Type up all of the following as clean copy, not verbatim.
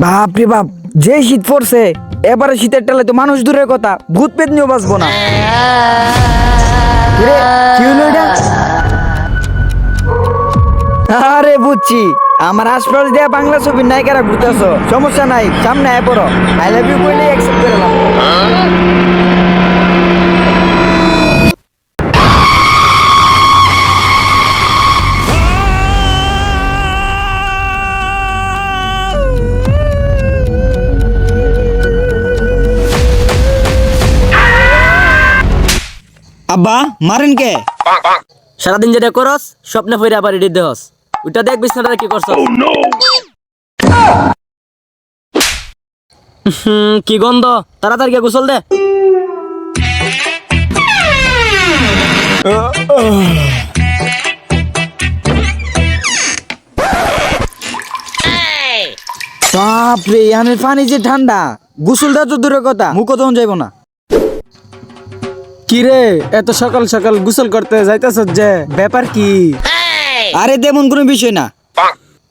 বাপরে বাপ, যে শীত পড়ছে এবারে শীতের টালে তো মানুষ দূরের কথা, ভূত পেত নিয়েও বাঁচবো না। কিরে, কি হলো এটা? আরে বুঝছি, আমার আশপাশ দেয়া বাংলা ছবির নায়িকারা ঘুরতেছ, সমস্যা নাই, সামনে আয় পড়ো, আই লাভ ইউ বলে অ্যাকসেপ্ট করে নাও। আব্বা মারেন কে? সারাদিন যেটা করস স্বপ্নে ফিরে আবার এডিট দেহস, ওইটা দেখ বিছনাটা কি করছ। কি গন্ধ, তাড়াতাড়ি গিয়ে গোসল দে। বাপরে, ইয়ানের পানি যে ঠান্ডা, গোসল দেওয়া তো দূরের কথা, মুখও তখন যাইব না। কি রে, এত সকাল সকাল গোসল করতে যাইতেছ যে, ব্যাপার কি? আরে তেমন কোনো বিষয় না,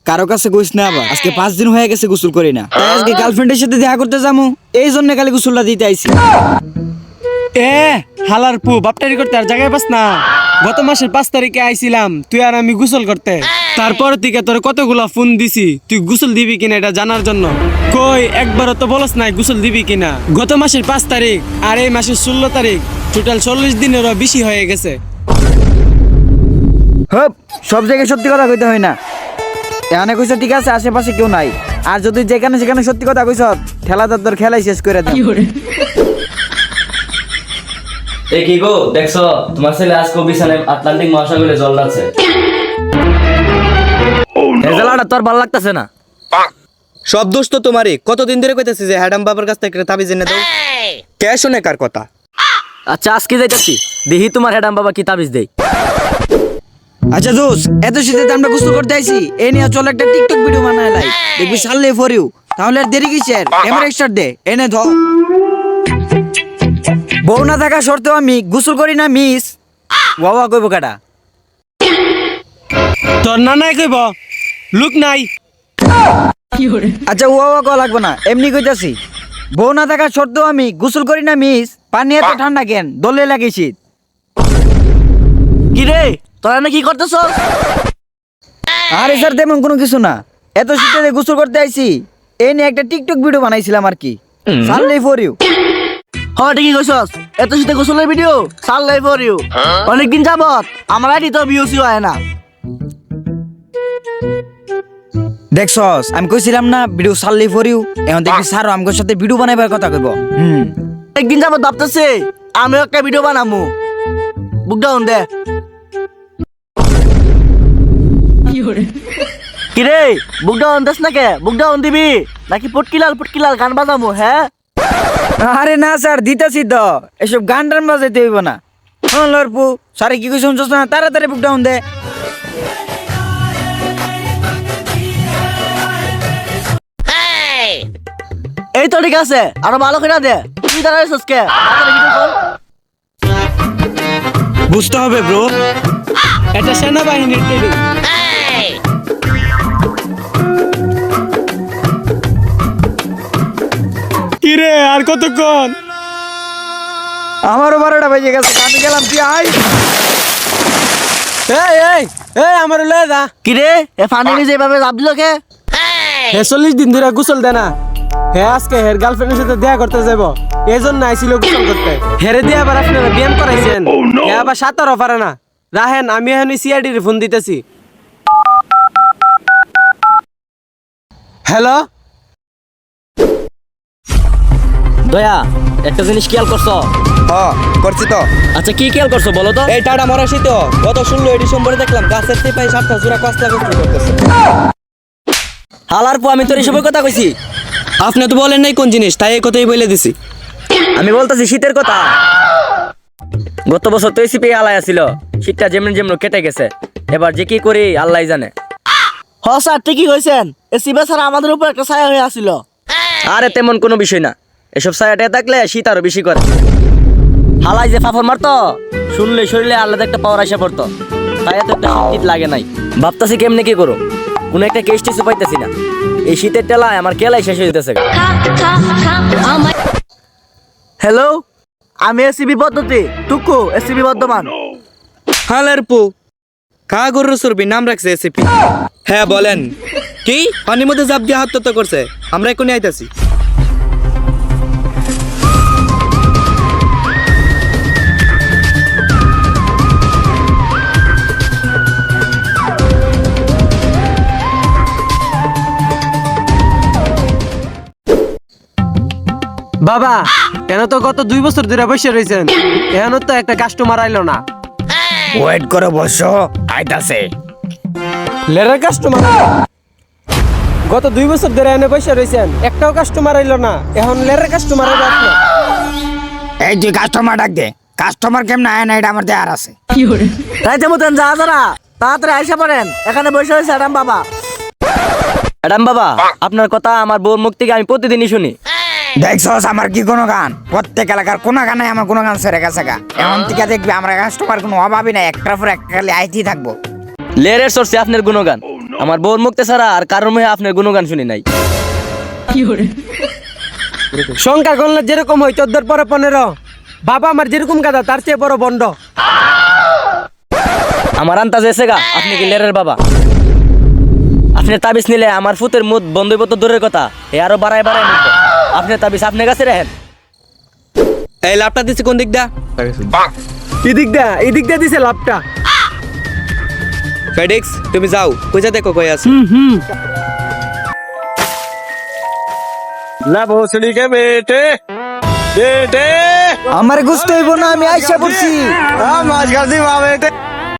কারো কাছে কইস না, আবার আজকে 5 দিন হয়ে গেছে গোসল করি না, তাই আজকে গার্লফ্রেন্ডের সাথে দেখা করতে যাবো, এই জন্য খালি গোসলটা দিতে আইছি। এ হালার পু, বাপটারি করতে আর জায়গায় পাস না। গত মাসের 5 তারিখে আইছিলাম তুই আর আমি গোসল করতে, তারপর থেকে তোর কতগুলা ফোন দিছি তুই গোসল দিবি কিনা এটা জানার জন্য। কই একবারও তো বলস নাই গোসল দিবি কিনা। গত মাসের 5 তারিখ আর এই মাসের 16 তারিখ, টোটাল 40 দিনেরও বেশি হয়ে গেছে। হপ, সব জায়গায় সত্যি কথা কইতে হয় না। এখানে কইছ ঠিক আছে, আশেপাশে কেউ নাই, আর যদি যেখানে সেখানে সত্যি কথা কইছ, ঠেলাদার তোর খেলাই শেষ করে দাও। এ কি গো, দেখছো তোমার ছেলে আজকে বিছানায় আটলান্টিক মহাসাগরে জল আছে। এই জ্বালাটা তোর ভালো লাগতেছে না? সব দোষ তো তোমারই। কতদিন ধরে কইতেছি যে হ্যাডাম বাবার কাছ থেকে তাবিজ এনে দাও, কে শুনে কার কথা? আচ্ছা আজকে যাইতাছি, দেখি তোমার হেডাম বাবা কি তাবিজ দেই। আচ্ছা দোস্ত, এত শীতে তো আমরা গোসল করতে আইছি, এই নিয়ে চল একটা টিকটক ভিডিও বানায় লাই, দেখবি সারলে ফর ইউ। তাহলে আর দেরি কিসের, ক্যামেরা স্টার্ট দে, এনে ধর। বউ না থাকা সত্ত্বেও আমি গোসল করি না মিস, বাবা কইব কাটা। তোর নানাই কইব লুক নাই। আচ্ছা ও বাবা কওয়া লাগবে না, এমনি কইতাছি, বউ না থাকা সত্ত্বেও আমি গোসল করি না মিস, পানি এত ঠান্ডা কেন, দলে লাগে শীত। কি রে, তোরা না কি করতেছ? আরে স্যার তেমন কোনো কিছু না, এত শীতে গোসল করতে আইছি, এই নিয়ে একটা টিকটক ভিডিও বানাইছিলাম আর কি, সারলে ফর ইউ। হ্যাঁ ঠিকই কইছস, এত শীতে গোসলের ভিডিও সারলাই ফর ইউ। অনেকদিন যাবত আমার আইডি তো ভিউসি হয় না। দেখছস, আমি কইছিলাম না ভিডিও সারলে ফর ইউ, এখন দেখবি স্যার আমার সাথে ভিডিও বানাইবার কথা কইব। একদিন যাবত ভাবতেছি আমিও একটা ভিডিও বানামু, বুক ডাউন দে। কিরে বুক ডাউন দেস না কে, বুক ডাউন দিবি নাকি পুটকিলাল গান বাজামু? হ্যাঁ আরে না স্যার, দিতাছি তো, এসব গান টান বাজাইতে হইব না। হ্যাঁ লরপু, স্যারে কি কইছ শুনছস না, তাড়াতাড়ি বুক ডাউন দে। এই তো ঠিক আছে, আরো ভালো করে দে। তুই দাঁড়াইছস কে, তাড়াতাড়ি ভিডিও কর। বুঝতে হবে ব্রো, এটা সেনাবাহিনীর ট্রেনিং। কিরে আর কতক্ষণ? আমারও 12টা বেজে গেছে, আমি গেলাম, তুই আই। এই এই এই আমার লয়ে যা। কিরে এ ফানি নিজে এভাবে লাভ দিল কে? হে 40 দিন ধরে গোসল দে না, হে আজকে হের গার্লফ্রেন্ডের সাথে দেখা করতে যাব, এই জন্য আইছিল গোসল করতে। হেরে দিয়ে আবার আপনারা ব্যায়াম করাইছেন, হে আবার সাঁতারও পারে না। রাহেন, আমি এখন সিআইডি র ফোন দিতেছি। হ্যালো দয়া, একটা জিনিস খেয়াল করছো? হ্যাঁ করছি তো। আচ্ছা কি খেয়াল করছো বলো তো? এই টাটা মরাসি তো গত 16 ডিসেম্বরে দেখলাম গাছের টিপাই 7টা জোড়া কসলা কসলি করতেছে। হালার পো, আমি তোর এসবের কথা কইছি? আপনি তো বলেন নাই কোন জিনিস, তাই এই কথাই বলে দিছি। আমি বলতেছি শীতের কথা। গত বছর তো এসিপি আলাই আসিল, শীতটা যেমন যেমন কেটে গেছে, এবার যে কি করি আল্লাহ জানে। হ স্যার ঠিকই কইছেন, এসিপি স্যার আমাদের উপর একটা ছায়া হয়ে আসিল। আরে তেমন কোনো বিষয় না, এসব ছায়াটা থাকলে শীত আরো বেশি করে। হালাই যে ফাফর মারতো, শুনলে শরীরে আলাদা একটা পাওয়ার আসা পড়তো, তাই এত একটা শীত লাগে নাই। ভাবতাছি কেমনে কি করো, কোনো একটা কেস টেস্ট পাইতেছি না। এই শীতের টেলায় আমার কেলাই শেষ হয়ে যেতেছে। হ্যালো, আমি এসিবি পদ্ধতি টুকু এসিবি বর্ধমান। হালার পু কা গরুর সুরবি নাম রাখছে এসিপি। হ্যাঁ বলেন, কি পানির মধ্যে জাপ দিয়ে আত্মহত্যা করছে? আমরা এখনই আইতাছি। বাবা কেন তো গত 2 বছর ধরে বসে রয়েছেন, এখন তো একটা কাস্টমার আইলো না। ওয়েট করো বসো, আইতাছে। লেরের কাস্টমার গত 2 বছর ধরে এনে বসে রয়েছেন, একটাও কাস্টমার আইলো না, এখন লেরের কাস্টমার আইলো আপনার। এই তুই কাস্টমার ডাক দে। কাস্টমার কেমন আয় না এটা আমার দেয়ার আছে। রাইতে মতন যা যারা তাড়াতাড়ি আইসা পড়েন, এখানে বসে রয়েছে অ্যাডাম বাবা। ম্যাডাম বাবা, আপনার কথা আমার বউর মুখ থেকে আমি প্রতিদিনই শুনি। দেখছস আমার কি কোনো গান? প্রত্যেক এলাকার কোনো গানে আমার কোনো গান সেরে গেছে গা। এমন থেকে দেখবি আমরা কাস্টমার কোনো অভাবই নাই, একটার পর একটা খালি আইতেই থাকবো। লেরের সোর্সে আপনার গুণগান, আমার বউর মুখতে ছাড়া আর কারোর মুখে আপনার গুণগান শুনি নাই। সংখ্যা গণলে যেরকম হয় 14 পরে 15, বাবা আমার যেরকম গাদা তার চেয়ে বড় বন্ড। আমার আন্তাজ এসে গা আপনি কি লেরের বাবা। আপনি তাবিজ নিলে আমার ফুতের মুখ বন্ধ হইব তো দূরের কথা, এ আরো বাড়ায় বাড়ায় মুখ। আপনি তাবিজ আপনার কাছে রাখেন। এই লাভটা দিচ্ছে কোন দিক দা? এদিক দিয়ে দিছে লাভটা। ফেডিক্স তুমি যাও, কইজা দেখো কই আছে। ना भोसड़ी के बेटे बेटे আমার গুস্ত হইব না, আমি আইসা পড়ছি। हाँ माज कर दी वाह बेटे